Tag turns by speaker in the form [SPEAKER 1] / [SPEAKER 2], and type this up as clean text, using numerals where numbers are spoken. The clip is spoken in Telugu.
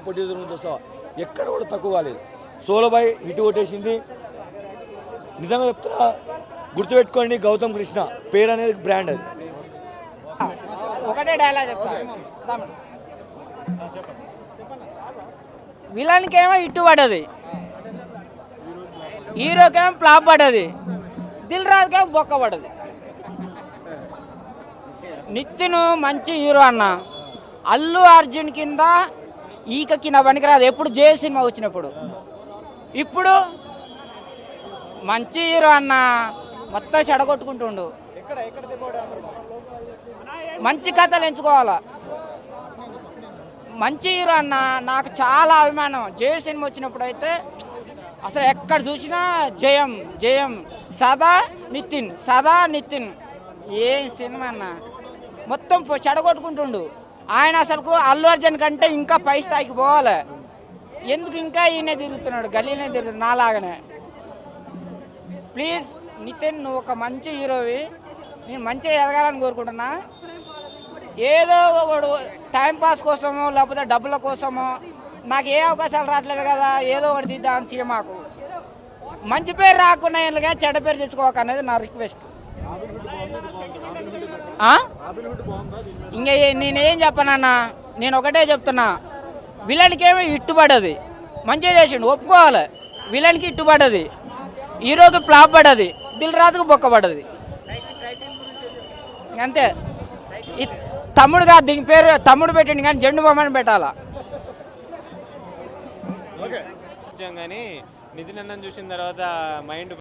[SPEAKER 1] ప్రొడ్యూసర్ నుంచి వస్తా ఎక్కడ కూడా తక్కువ కాలేదు. సోలోబాయ్ హిట్ కొట్టేసింది. నిజంగా చెప్తున్నా, గుర్తుపెట్టుకోండి, గౌతమ్ కృష్ణ పేరు అనేది బ్రాండ్. అది
[SPEAKER 2] ఒకటే డైలాగ్ చెప్తా, విలన్కేమో ఇట్టు పడ్డది, హీరోకేమో ఫ్లాప్ పడ్డది, దిల్ రాజుకేమో బొక్క పడ్డది. నితిన్ మంచి హీరో అన్న, అల్లు అర్జున్ కింద ఈక కింద పనికిరాదు ఎప్పుడు జే సినిమా వచ్చినప్పుడు. ఇప్పుడు మంచి హీరో అన్న, మొత్తం చెడగొట్టుకుంటుండు. మంచి కథలు ఎంచుకోవాలా. మంచి హీరో అన్న, నాకు చాలా అభిమానం. జయ సినిమా వచ్చినప్పుడు అయితే అసలు ఎక్కడ చూసినా జయం జయం, సదా నితిన్ సదా నితిన్. ఏం సినిమా అన్న, మొత్తం చెడగొట్టుకుంటుండు ఆయన. అసలుకు అల్లు అర్జున్ కంటే ఇంకా పై స్థాయికి పోవాలి. ఎందుకు ఇంకా ఈయనే తిరుగుతున్నాడు, గల్లీనే తిరుగుతున్నాడు నాలాగనే. ప్లీజ్ నితిన్, నువ్వు ఒక మంచి హీరోవి, నేను మంచిగా ఎదగాలని కోరుకుంటున్నా. ఏదో ఒకడు టైంపాస్ కోసమో లేకపోతే డబ్బుల కోసమో, నాకు ఏ అవకాశాలు రావట్లేదు కదా, ఏదో ఒకటి తీద్దామని తీయ. మాకు మంచి పేరు రాకుండా కానీ చెడ్డ పేరు తెచ్చుకోక అనేది నా రిక్వెస్ట్. ఇంకా నేనేం చెప్పనన్నా, నేను ఒకటే చెప్తున్నా, విలన్కి ఏమో ఇట్టుబడ్డది, మంచిగా చేసిండు ఒప్పుకోవాలి. విలన్కి ఇట్టుబడ్డది, హీరోకి ఫ్లాప్ పడ్డది, దిల్ రాజుకు బొక్క పడ్డది. అంతే. తమ్ముడు కాదు, దీని పేరు తమ్ముడు పెట్టండి కానీ జెండు బొమ్మని పెట్టాలా.
[SPEAKER 3] కానీ నితిన్ అన్నని చూసిన తర్వాత మైండ్